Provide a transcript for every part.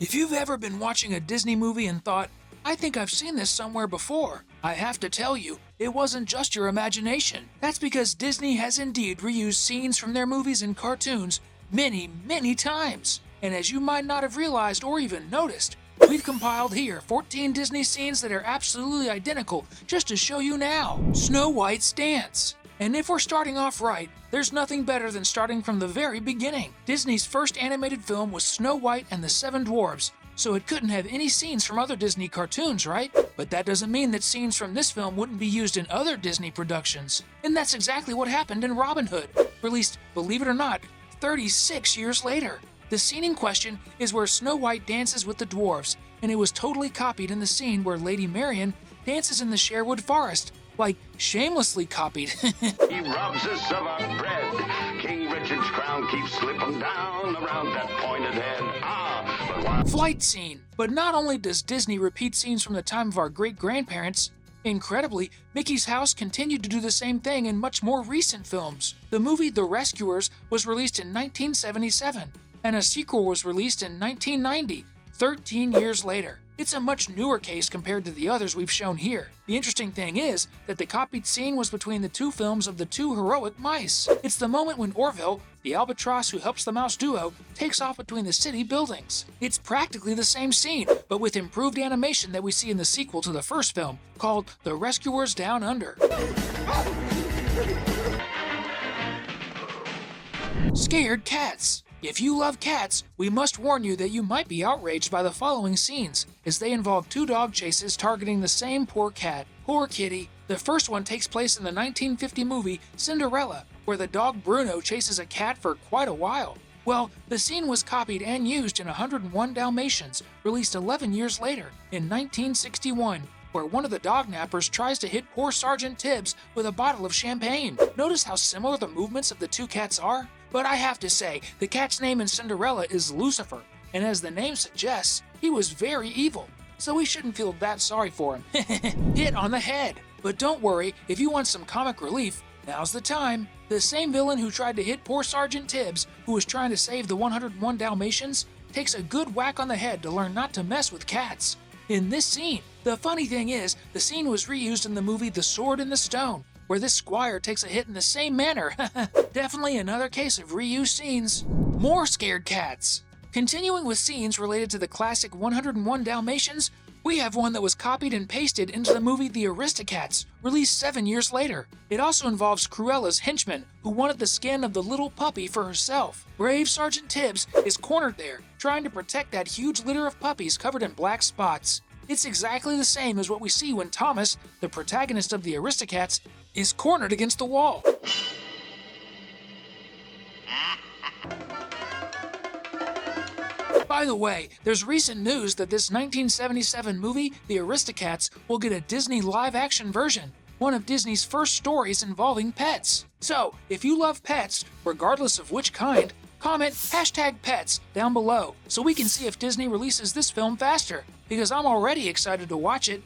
If you've ever been watching a Disney movie and thought, I think I've seen this somewhere before, I have to tell you, it wasn't just your imagination. That's because Disney has indeed reused scenes from their movies and cartoons many, many times. And as you might not have realized or even noticed, we've compiled here 14 Disney scenes that are absolutely identical just to show you now. Snow White's dance. And if we're starting off right, there's nothing better than starting from the very beginning. Disney's first animated film was Snow White and the Seven Dwarfs, so it couldn't have any scenes from other Disney cartoons, right? But that doesn't mean that scenes from this film wouldn't be used in other Disney productions. And that's exactly what happened in Robin Hood, released, believe it or not, 36 years later. The scene in question is where Snow White dances with the dwarves, and it was totally copied in the scene where Lady Marian dances in the Sherwood Forest. Like, shamelessly copied. He robs us of our bread. King Richard's crown keeps slipping down around that pointed head. Flight scene. But not only does Disney repeat scenes from the time of our great-grandparents, incredibly, Mickey's house continued to do the same thing in much more recent films. The movie The Rescuers was released in 1977, and a sequel was released in 1990, 13 years later. It's a much newer case compared to the others we've shown here. The interesting thing is that the copied scene was between the two films of the two heroic mice. It's the moment when Orville, the albatross who helps the mouse duo, takes off between the city buildings. It's practically the same scene, but with improved animation that we see in the sequel to the first film, called The Rescuers Down Under. Scared cats. If you love cats, we must warn you that you might be outraged by the following scenes, as they involve two dog chases targeting the same poor cat. Poor kitty. The first one takes place in the 1950 movie Cinderella, where the dog Bruno chases a cat for quite a while. Well, the scene was copied and used in 101 Dalmatians, released 11 years later, in 1961, where one of the dog nappers tries to hit poor Sergeant Tibbs with a bottle of champagne. Notice how similar the movements of the two cats are? But I have to say, the cat's name in Cinderella is Lucifer, and as the name suggests, he was very evil, so we shouldn't feel that sorry for him. Hit on the head. But don't worry, if you want some comic relief, now's the time. The same villain who tried to hit poor Sergeant Tibbs, who was trying to save the 101 Dalmatians, takes a good whack on the head to learn not to mess with cats. In this scene, the funny thing is, the scene was reused in the movie The Sword in the Stone, where this squire takes a hit in the same manner. Definitely another case of reused scenes. More scared cats. Continuing with scenes related to the classic 101 Dalmatians, we have one that was copied and pasted into the movie The Aristocats, released 7 years later. It also involves Cruella's henchman, who wanted the skin of the little puppy for herself. Brave Sergeant Tibbs is cornered there, trying to protect that huge litter of puppies covered in black spots. It's exactly the same as what we see when Thomas, the protagonist of The Aristocats, is cornered against the wall. By the way, there's recent news that this 1977 movie, The Aristocats, will get a Disney live-action version, one of Disney's first stories involving pets. So, if you love pets, regardless of which kind, comment #pets down below so we can see if Disney releases this film faster, because I'm already excited to watch it.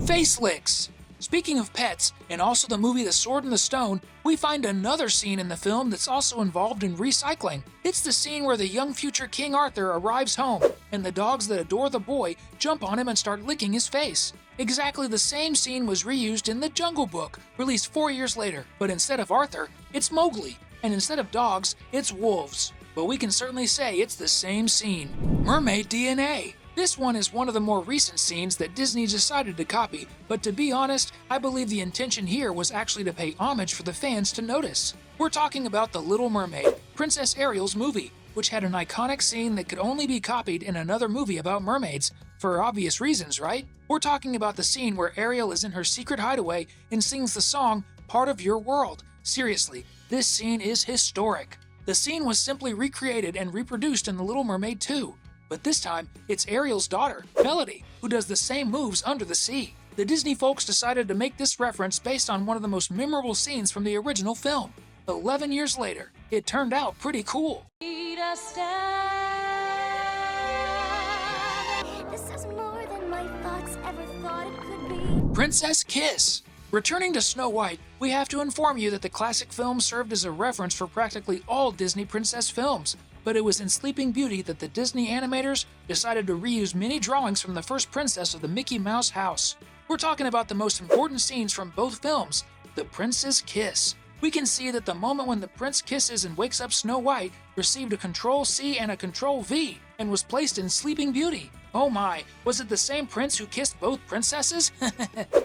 Face licks. Speaking of pets, and also the movie The Sword in the Stone, we find another scene in the film that's also involved in recycling. It's the scene where the young future King Arthur arrives home, and the dogs that adore the boy jump on him and start licking his face. Exactly the same scene was reused in The Jungle Book, released 4 years later, but instead of Arthur, it's Mowgli, and instead of dogs, it's wolves. But we can certainly say it's the same scene. Mermaid DNA. This one is one of the more recent scenes that Disney decided to copy, but to be honest, I believe the intention here was actually to pay homage for the fans to notice. We're talking about The Little Mermaid, Princess Ariel's movie, which had an iconic scene that could only be copied in another movie about mermaids, for obvious reasons, right? We're talking about the scene where Ariel is in her secret hideaway and sings the song, Part of Your World. Seriously, this scene is historic. The scene was simply recreated and reproduced in The Little Mermaid 2. But this time, it's Ariel's daughter, Melody, who does the same moves under the sea. The Disney folks decided to make this reference based on one of the most memorable scenes from the original film. 11 years later, it turned out pretty cool. This is more than my thoughts ever thought it could be. Princess Kiss. Returning to Snow White, we have to inform you that the classic film served as a reference for practically all Disney princess films, but it was in Sleeping Beauty that the Disney animators decided to reuse many drawings from the first princess of the Mickey Mouse house. We're talking about the most important scenes from both films, the prince's kiss. We can see that the moment when the prince kisses and wakes up Snow White received a Control-C and a Control-V and was placed in Sleeping Beauty. Oh my, was it the same prince who kissed both princesses?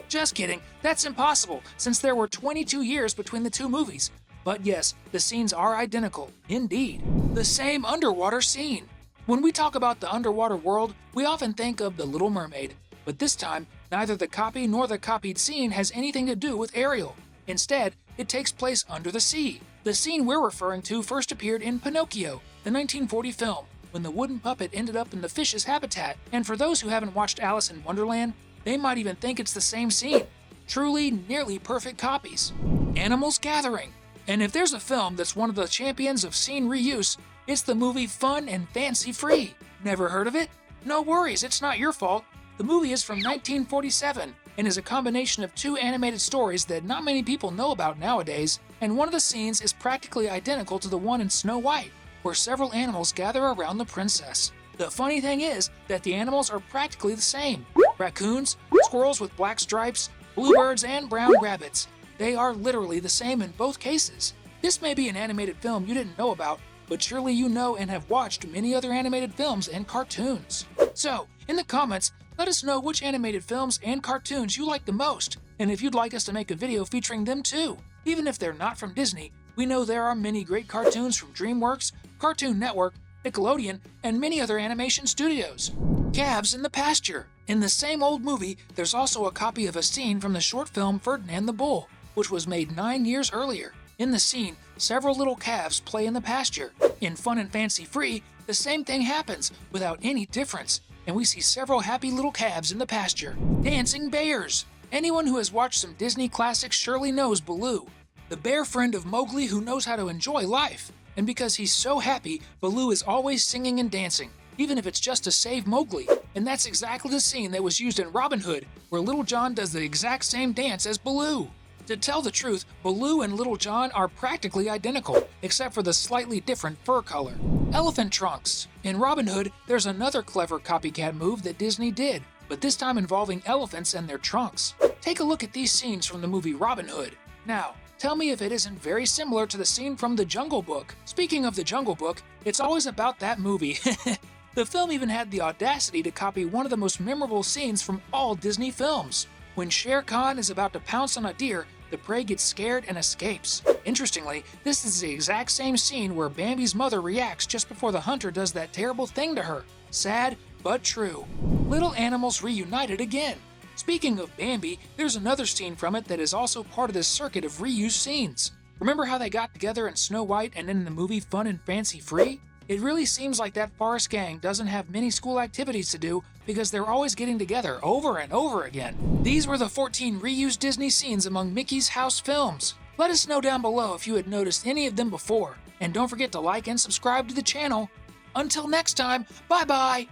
Just kidding, that's impossible since there were 22 years between the two movies. But yes, the scenes are identical, indeed. The same underwater scene. When we talk about the underwater world, we often think of The Little Mermaid. But this time, neither the copy nor the copied scene has anything to do with Ariel. Instead, it takes place under the sea. The scene we're referring to first appeared in Pinocchio, the 1940 film, when the wooden puppet ended up in the fish's habitat. And for those who haven't watched Alice in Wonderland, they might even think it's the same scene. Truly, nearly perfect copies. Animals Gathering. And if there's a film that's one of the champions of scene reuse, it's the movie Fun and Fancy Free. Never heard of it? No worries, it's not your fault. The movie is from 1947 and is a combination of two animated stories that not many people know about nowadays, and one of the scenes is practically identical to the one in Snow White, where several animals gather around the princess. The funny thing is that the animals are practically the same. Raccoons, squirrels with black stripes, bluebirds, and brown rabbits. They are literally the same in both cases. This may be an animated film you didn't know about, but surely you know and have watched many other animated films and cartoons. So, in the comments, let us know which animated films and cartoons you like the most, and if you'd like us to make a video featuring them too. Even if they're not from Disney, we know there are many great cartoons from DreamWorks, Cartoon Network, Nickelodeon, and many other animation studios. Calves in the Pasture. In the same old movie, there's also a copy of a scene from the short film Ferdinand the Bull, which was made 9 years earlier. In the scene, several little calves play in the pasture. In Fun and Fancy Free, the same thing happens without any difference, and we see several happy little calves in the pasture. Dancing Bears. Anyone who has watched some Disney classics surely knows Baloo, the bear friend of Mowgli who knows how to enjoy life. And because he's so happy, Baloo is always singing and dancing, even if it's just to save Mowgli. And that's exactly the scene that was used in Robin Hood, where Little John does the exact same dance as Baloo. To tell the truth, Baloo and Little John are practically identical, except for the slightly different fur color. Elephant Trunks. In Robin Hood, there's another clever copycat move that Disney did, but this time involving elephants and their trunks. Take a look at these scenes from the movie Robin Hood. Now, tell me if it isn't very similar to the scene from The Jungle Book. Speaking of The Jungle Book, it's always about that movie. The film even had the audacity to copy one of the most memorable scenes from all Disney films. When Shere Khan is about to pounce on a deer, the prey gets scared and escapes. Interestingly, this is the exact same scene where Bambi's mother reacts just before the hunter does that terrible thing to her. Sad, but true. Little animals reunited again. Speaking of Bambi, there's another scene from it that is also part of this circuit of reused scenes. Remember how they got together in Snow White and in the movie Fun and Fancy Free? It really seems like that forest gang doesn't have many school activities to do because they're always getting together over and over again. These were the 14 reused Disney scenes among Mickey's House films. Let us know down below if you had noticed any of them before. And don't forget to like and subscribe to the channel. Until next time, bye-bye!